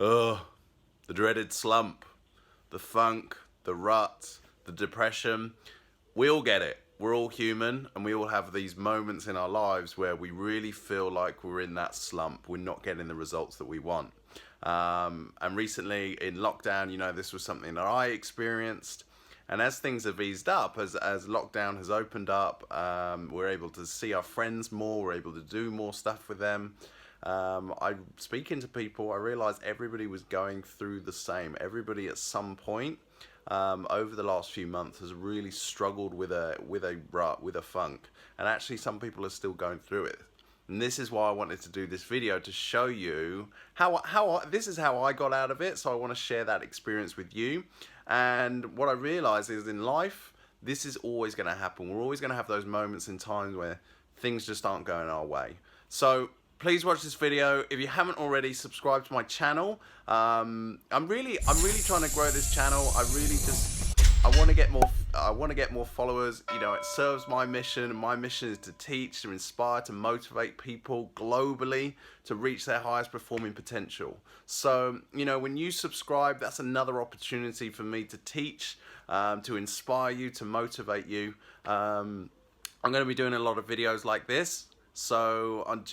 Oh, the dreaded slump, the funk, the rut, the depression. We all get it. We're all human and we all have these moments in our lives where we really feel like we're in that slump. We're not getting the results that we want. And recently in lockdown, this was something that I experienced. And as things have eased up, as lockdown has opened up, we're able to see our friends more, we're able to do more stuff with them. I speaking to people, I realized everybody was going through the same. Everybody at some point over the last few months has really struggled with a rut, with a funk, and actually some people are still going through it. And this is why I wanted to do this video, to show you this is how I got out of it. So I want to share that experience with you. And what I realized is in life, this is always going to happen. We're always going to have those moments in times where things just aren't going our way. So please watch this video. If you haven't already, subscribe to my channel. I'm really trying to grow this channel. I want to get more followers. It serves my mission, and my mission is to teach, to inspire, to motivate people globally to reach their highest performing potential. So, when you subscribe, that's another opportunity for me to teach, to inspire you, to motivate you. I'm going to be doing a lot of videos like this. So on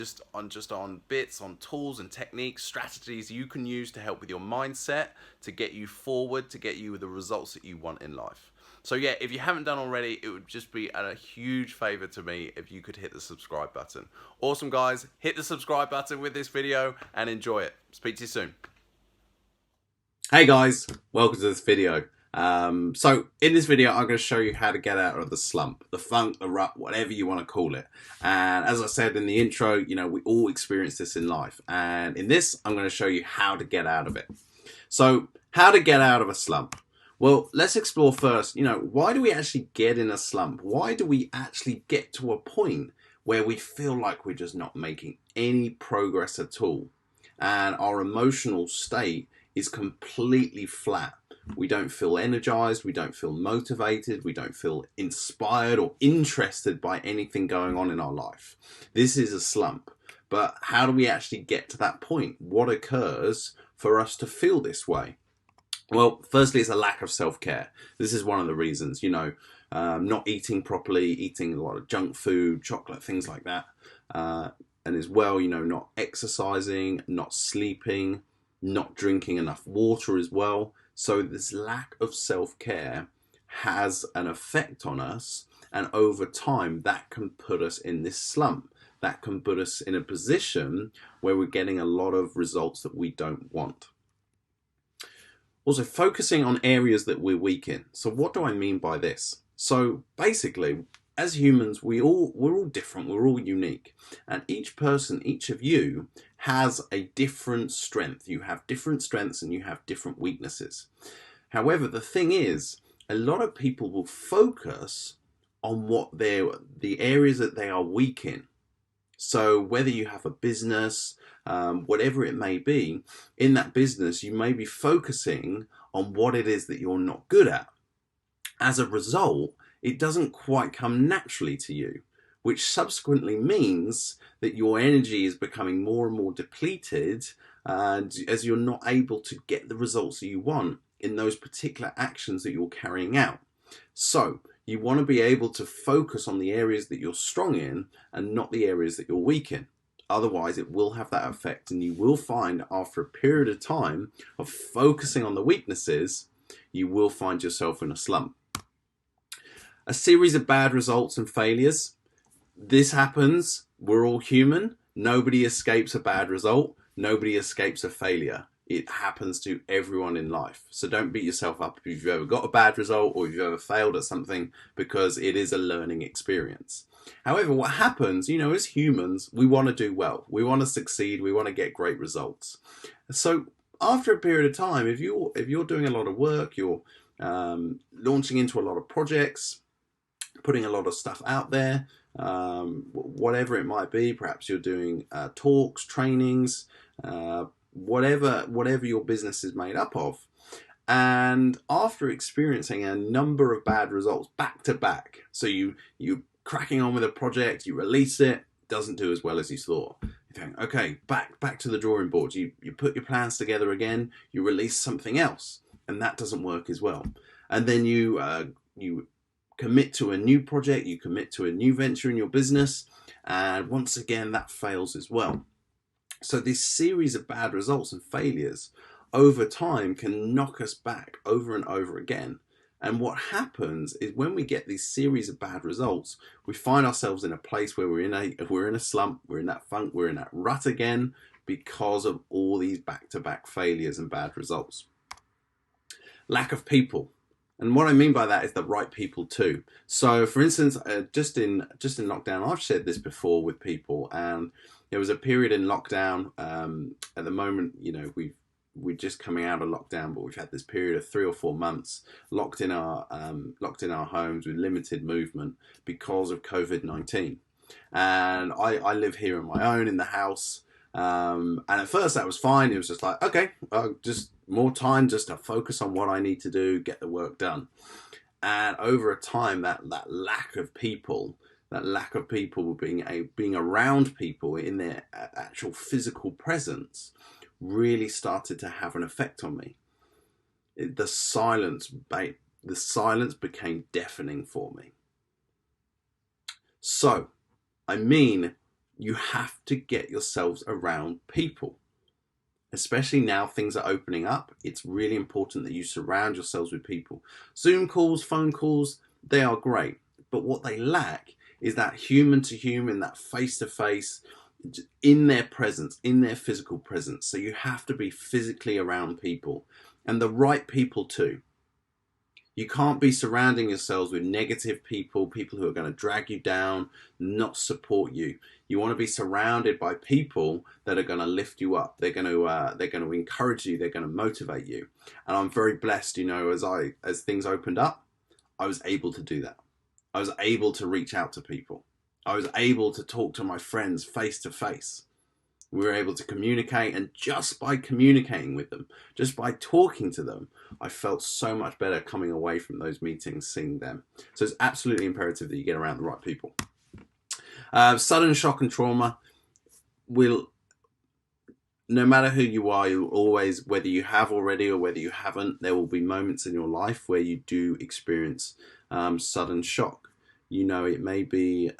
bits, on tools and techniques, strategies you can use to help with your mindset, to get you forward, to get you the results that you want in life. So yeah, if you haven't done already, it would just be a huge favor to me if you could hit the subscribe button. Awesome guys, hit the subscribe button with this video and enjoy it. Speak to you soon. Hey guys, welcome to this video. So in this video, I'm going to show you how to get out of the slump, the funk, the rut, whatever you want to call it. And as I said in the intro, we all experience this in life. And in this, I'm going to show you how to get out of it. So how to get out of a slump? Well, let's explore first, why do we actually get in a slump? Why do we actually get to a point where we feel like we're just not making any progress at all? And our emotional state is completely flat. We don't feel energized, we don't feel motivated, we don't feel inspired or interested by anything going on in our life. This is a slump. But how do we actually get to that point? What occurs for us to feel this way? Well, firstly, it's a lack of self-care. This is one of the reasons, not eating properly, eating a lot of junk food, chocolate, things like that. And as well, not exercising, not sleeping, not drinking enough water as well. So this lack of self-care has an effect on us, and over time that can put us in this slump. That can put us in a position where we're getting a lot of results that we don't want. Also, focusing on areas that we're weak in. So what do I mean by this? So basically, as humans, we're all different, we're all unique. And each person, each of you, has a different strength. You have different strengths and you have different weaknesses. However, the thing is, a lot of people will focus on the areas that they are weak in. So whether you have a business, whatever it may be, in that business, you may be focusing on what it is that you're not good at. As a result, it doesn't quite come naturally to you, which subsequently means that your energy is becoming more and more depleted, and as you're not able to get the results that you want in those particular actions that you're carrying out. So you want to be able to focus on the areas that you're strong in and not the areas that you're weak in. Otherwise, it will have that effect, and you will find after a period of time of focusing on the weaknesses, you will find yourself in a slump. A series of bad results and failures. This happens. We're all human. Nobody escapes a bad result. Nobody escapes a failure. It happens to everyone in life. So don't beat yourself up if you've ever got a bad result or if you've ever failed at something, because it is a learning experience. However, what happens, as humans, we want to do well. We want to succeed. We want to get great results. So after a period of time, if you're doing a lot of work, you're launching into a lot of projects, putting a lot of stuff out there, whatever it might be. Perhaps you're doing talks, trainings, whatever your business is made up of. And after experiencing a number of bad results back to back, so you cracking on with a project, you release it, doesn't do as well as you thought. think, okay, back to the drawing board. You put your plans together again, you release something else, and that doesn't work as well. And then you commit to a new project, you commit to a new venture in your business, and once again that fails as well. So this series of bad results and failures over time can knock us back over and over again. And what happens is when we get these series of bad results, we find ourselves in a place where we're in a slump, we're in that funk, we're in that rut again because of all these back-to-back failures and bad results. Lack of people. And what I mean by that is the right people too. So for instance, just in lockdown, I've shared this before with people, and there was a period in lockdown. At the moment, you know, we're just coming out of lockdown, but we've had this period of 3 or 4 months locked in our homes with limited movement because of COVID-19. And I live here on my own in the house. And at first that was fine. It was just like, okay, just more time just to focus on what I need to do, get the work done. And over a time, that lack of people being around people in their actual physical presence really started to have an effect on me. The silence became deafening for me. So, I mean, you have to get yourselves around people. Especially now things are opening up, it's really important that you surround yourselves with people. Zoom calls, phone calls, they are great. But what they lack is that human to human, that face to face, in their presence, in their physical presence. So you have to be physically around people, and the right people too. You can't be surrounding yourselves with negative people, people who are going to drag you down, not support you. You want to be surrounded by people that are going to lift you up. They're going to encourage you. They're going to motivate you. And I'm very blessed, you know, as things opened up, I was able to do that. I was able to reach out to people. I was able to talk to my friends face to face. We were able to communicate, and just by communicating with them, just by talking to them, I felt so much better coming away from those meetings, seeing them. So it's absolutely imperative that you get around the right people. Sudden shock and trauma will, no matter who you are, you'll always, whether you have already or whether you haven't, there will be moments in your life where you do experience sudden shock. You know, it may be,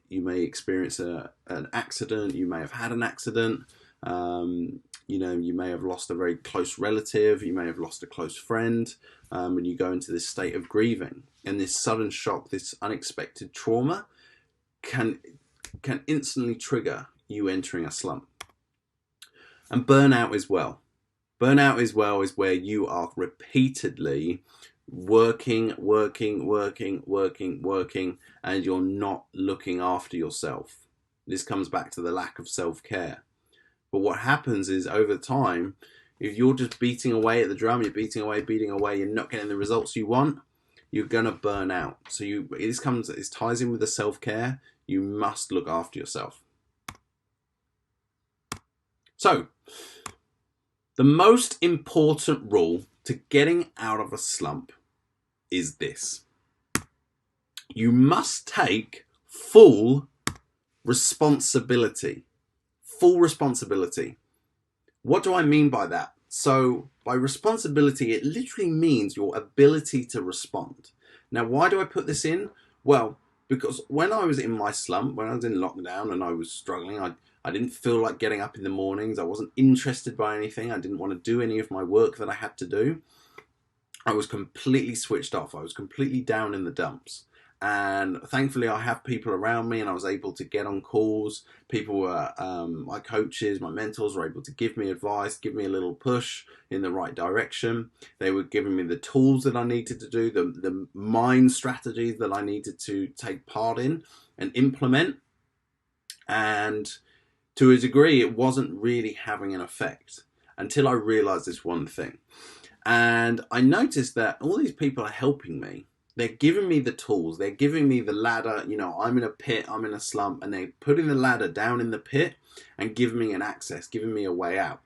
you may experience an accident, you may have had an accident, you know, you may have lost a very close relative, you may have lost a close friend, and you go into this state of grieving. And this sudden shock, this unexpected trauma can instantly trigger you entering a slump. And burnout as well. Burnout as well is where you are repeatedly working, and you're not looking after yourself. This comes back to the lack of self-care. But what happens is, over time, if you're just beating away at the drum, you're beating away, you're not getting the results you want, you're gonna burn out. So it ties in with the self-care. You must look after yourself. So, the most important rule to getting out of a slump is this: you must take full responsibility. Full responsibility. What do I mean by that? So by responsibility, it literally means your ability to respond. Now, why do I put this in? Well, because when I was in my slump, when I was in lockdown and I was struggling, I didn't feel like getting up in the mornings. I wasn't interested by anything. I didn't want to do any of my work that I had to do. I was completely switched off. I was completely down in the dumps. And thankfully I have people around me, and I was able to get on calls. People were, my coaches, my mentors were able to give me advice, give me a little push in the right direction. They were giving me the tools that I needed to do, the mind strategies that I needed to take part in and implement. And to a degree, it wasn't really having an effect until I realized this one thing. And I noticed that all these people are helping me. They're giving me the tools. They're giving me the ladder. You know, I'm in a pit, I'm in a slump, and they're putting the ladder down in the pit and giving me an access, giving me a way out.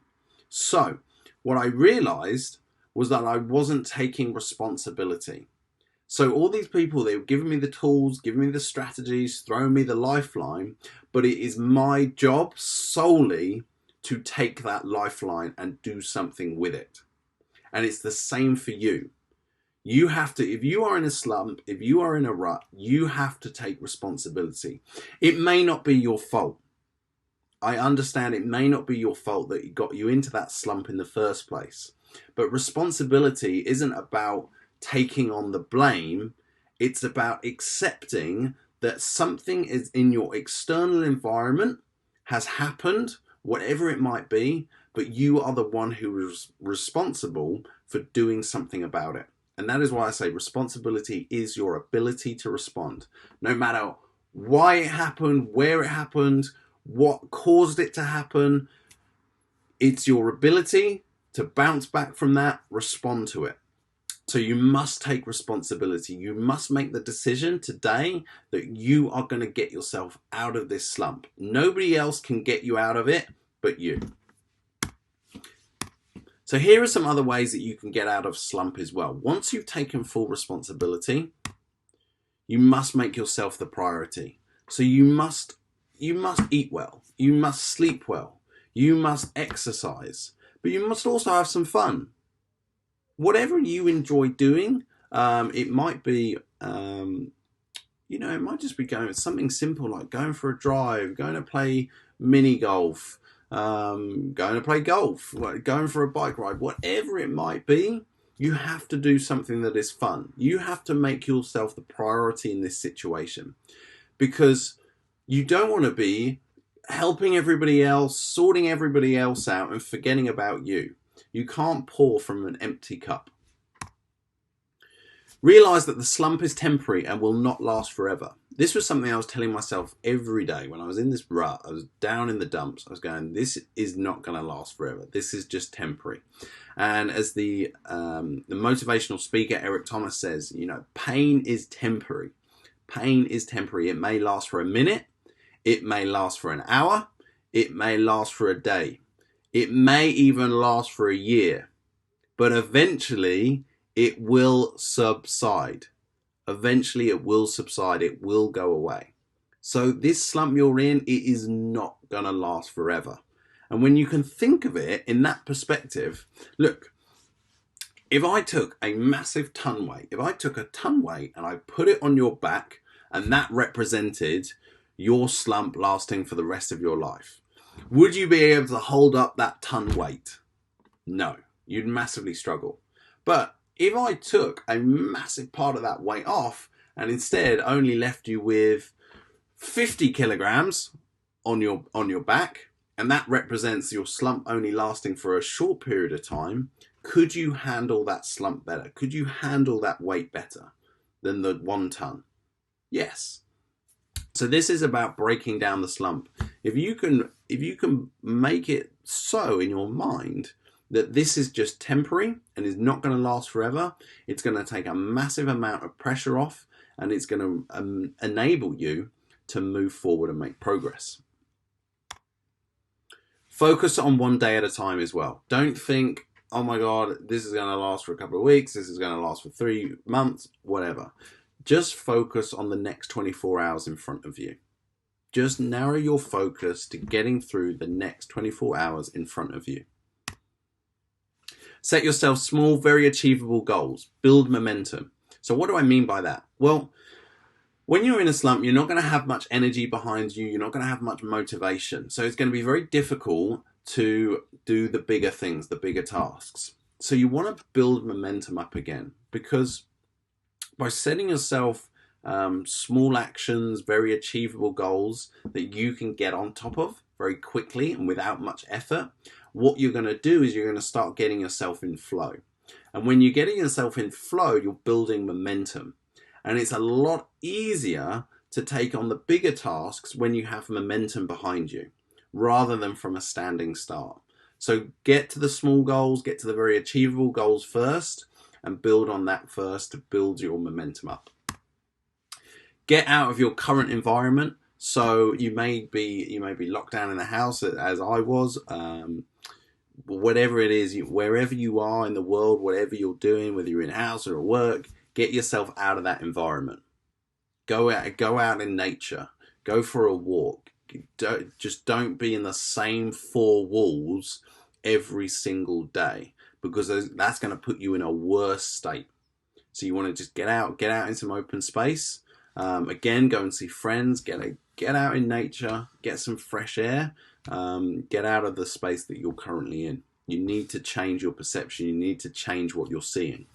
So what I realized was that I wasn't taking responsibility. So all these people, they were giving me the tools, giving me the strategies, throwing me the lifeline, but it is my job solely to take that lifeline and do something with it. And it's the same for you. You have to, if you are in a slump, if you are in a rut, you have to take responsibility. It may not be your fault. I understand it may not be your fault that it got you into that slump in the first place. But responsibility isn't about taking on the blame. It's about accepting that something is in your external environment has happened, whatever it might be, but you are the one who is responsible for doing something about it. And that is why I say responsibility is your ability to respond. No matter why it happened, where it happened, what caused it to happen, it's your ability to bounce back from that, respond to it. So you must take responsibility. You must make the decision today that you are going to get yourself out of this slump. Nobody else can get you out of it but you. So here are some other ways that you can get out of slump as well. Once you've taken full responsibility, you must make yourself the priority. So you must eat well, you must sleep well, you must exercise, but you must also have some fun. Whatever you enjoy doing, it might be, it might just be going something simple like going for a drive, going to play mini golf, going to play golf, going for a bike ride, whatever it might be. You have to do something that is fun. You have to make yourself the priority in this situation, because you don't want to be helping everybody else, sorting everybody else out and forgetting about you. You can't pour from an empty cup. Realize that the slump is temporary and will not last forever. This was something I was telling myself every day when I was in this rut. I was down in the dumps. I was going, this is not going to last forever. This is just temporary. And as the motivational speaker Eric Thomas says, pain is temporary. Pain is temporary. It may last for a minute. It may last for an hour. It may last for a day. It may even last for a year. But eventually it will subside. Eventually it will subside. It will go away. So this slump you're in, it is not going to last forever. And when you can think of it in that perspective, look, if I took a massive ton weight, if I took a ton weight and I put it on your back, and that represented your slump lasting for the rest of your life, would you be able to hold up that ton weight? No, you'd massively struggle. But if I took a massive part of that weight off and instead only left you with 50 kilograms on your back, and that represents your slump only lasting for a short period of time, could you handle that slump better? Could you handle that weight better than the 1 ton? Yes. So this is about breaking down the slump. If you can make it so in your mind that this is just temporary and is not going to last forever, it's going to take a massive amount of pressure off, and it's going to enable you to move forward and make progress. Focus on one day at a time as well. Don't think, oh my God, this is going to last for a couple of weeks, this is going to last for 3 months, whatever. Just focus on the next 24 hours in front of you. Just narrow your focus to getting through the next 24 hours in front of you. Set yourself small, very achievable goals. Build momentum. So what do I mean by that? Well, when you're in a slump, you're not going to have much energy behind you. You're not going to have much motivation. So it's going to be very difficult to do the bigger things, the bigger tasks. So you want to build momentum up again, because by setting yourself small actions, very achievable goals that you can get on top of very quickly and without much effort, what you're going to do is you're going to start getting yourself in flow. And when you're getting yourself in flow, you're building momentum. And it's a lot easier to take on the bigger tasks when you have momentum behind you, rather than from a standing start. So get to the small goals, get to the very achievable goals first, and build on that first to build your momentum up. Get out of your current environment. So you may be locked down in the house, as I was. Whatever it is, wherever you are in the world, whatever you're doing, whether you're in a house or at work, Get yourself out of that environment. Go out in nature. Go for a walk. Don't be in the same four walls every single day, because that's going to put you in a worse state. So you want to just get out in some open space. Again, go and see friends. Get out in nature. Get some fresh air. Get out of the space that you're currently in. You need to change your perception. You need to change what you're seeing.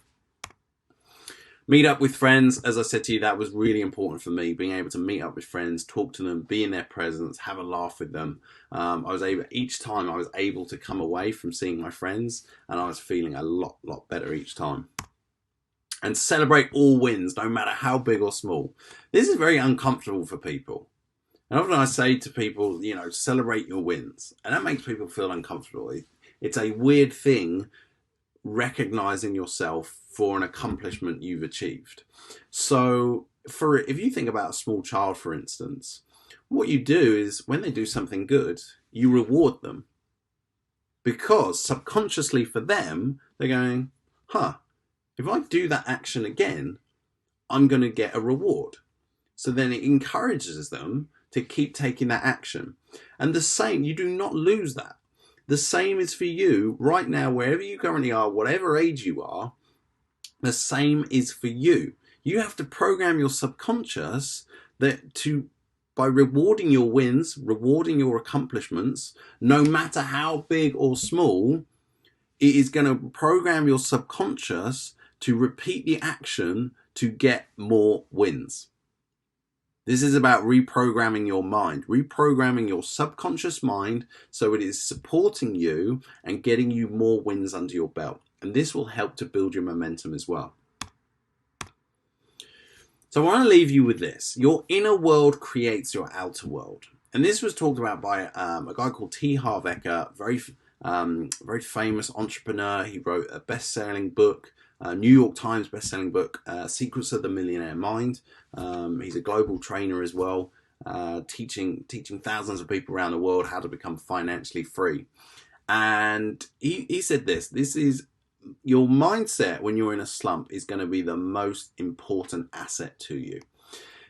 Meet up with friends. As I said to you, that was really important for me, being able to meet up with friends, talk to them, be in their presence, have a laugh with them. Each time I was able to come away from seeing my friends, and I was feeling a lot better each time. And celebrate all wins, no matter how big or small. This is very uncomfortable for people. And often I say to people, celebrate your wins. And that makes people feel uncomfortable. It's a weird thing, recognizing yourself for an accomplishment you've achieved. So if you think about a small child, for instance, what you do is when they do something good, you reward them. Because subconsciously for them, they're going, if I do that action again, I'm going to get a reward. So then it encourages them to keep taking that action. And the same, you do not lose that. The same is for you right now, wherever you currently are, whatever age you are, the same is for you. You have to program your subconscious by rewarding your wins, rewarding your accomplishments, no matter how big or small. It is going to program your subconscious to repeat the action to get more wins. This is about reprogramming your mind, reprogramming your subconscious mind so it is supporting you and getting you more wins under your belt. And this will help to build your momentum as well. So I want to leave you with this. Your inner world creates your outer world. And this was talked about by a guy called T. Harv Eker, very famous entrepreneur. He wrote a best-selling book, New York Times best-selling book, Secrets of the Millionaire Mind. He's a global trainer as well, teaching thousands of people around the world how to become financially free. And he said this is your mindset when you're in a slump is going to be the most important asset to you,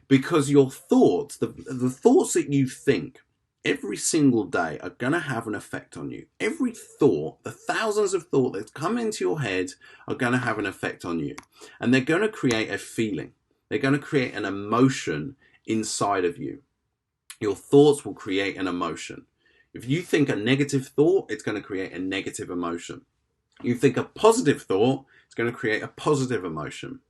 because your thoughts, the thoughts that you think every single day are going to have an effect on you. Every thought, the thousands of thoughts that come into your head are going to have an effect on you. And they're going to create a feeling. They're going to create an emotion inside of you. Your thoughts will create an emotion. If you think a negative thought, it's going to create a negative emotion. You think a positive thought, it's going to create a positive emotion.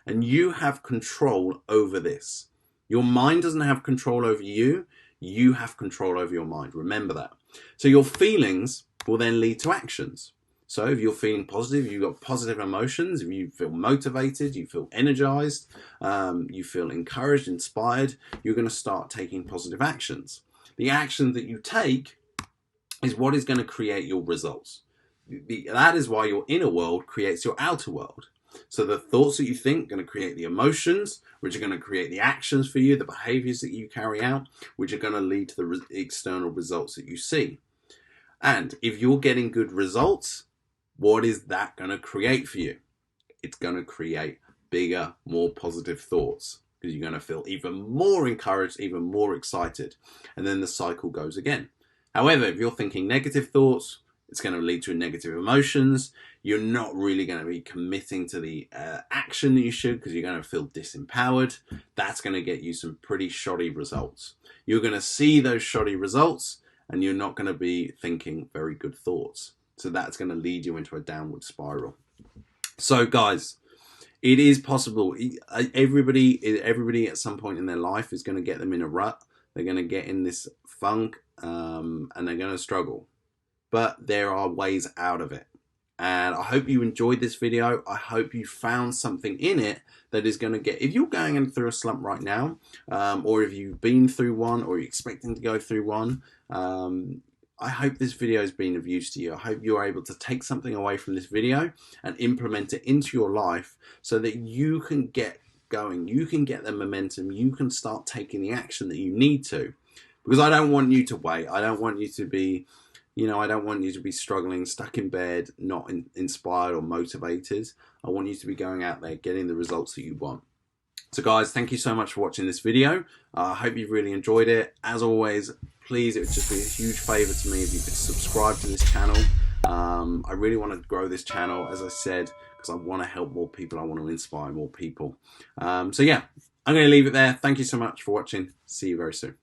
And you have control over this. Your mind doesn't have control over you. You have control over your mind. Remember that. So your feelings will then lead to actions. So if you're feeling positive, you've got positive emotions. If you feel motivated, you feel energized, you feel encouraged, inspired, you're going to start taking positive actions. The action that you take is what is going to create your results. That is why your inner world creates your outer world. So the thoughts that you think are going to create the emotions, which are going to create the actions for you, the behaviors that you carry out, which are going to lead to the external results that you see. And if you're getting good results, what is that going to create for you? It's going to create bigger, more positive thoughts, because you're going to feel even more encouraged, even more excited. And then the cycle goes again. However, if you're thinking negative thoughts, it's going to lead to negative emotions. You're not really going to be committing to the action that you should, because you're going to feel disempowered. That's going to get you some pretty shoddy results. You're going to see those shoddy results, and you're not going to be thinking very good thoughts. So that's going to lead you into a downward spiral. So guys, it is possible. Everybody at some point in their life is going to get them in a rut. They're going to get in this funk, and they're going to struggle. But there are ways out of it. And I hope you enjoyed this video. I hope you found something in it that is going to get, if you're going through a slump right now, or if you've been through one, or you're expecting to go through one, I hope this video has been of use to you. I hope you're able to take something away from this video and implement it into your life so that you can get going. You can get the momentum. You can start taking the action that you need to. Because I don't want you to wait. I don't want you to be You know, I don't want you to be struggling, stuck in bed, not inspired or motivated. I want you to be going out there, getting the results that you want. So guys, thank you so much for watching this video. I hope you've really enjoyed it. As always, please, it would just be a huge favor to me if you could subscribe to this channel. I really want to grow this channel, as I said, because I want to help more people. I want to inspire more people. So yeah, I'm going to leave it there. Thank you so much for watching. See you very soon.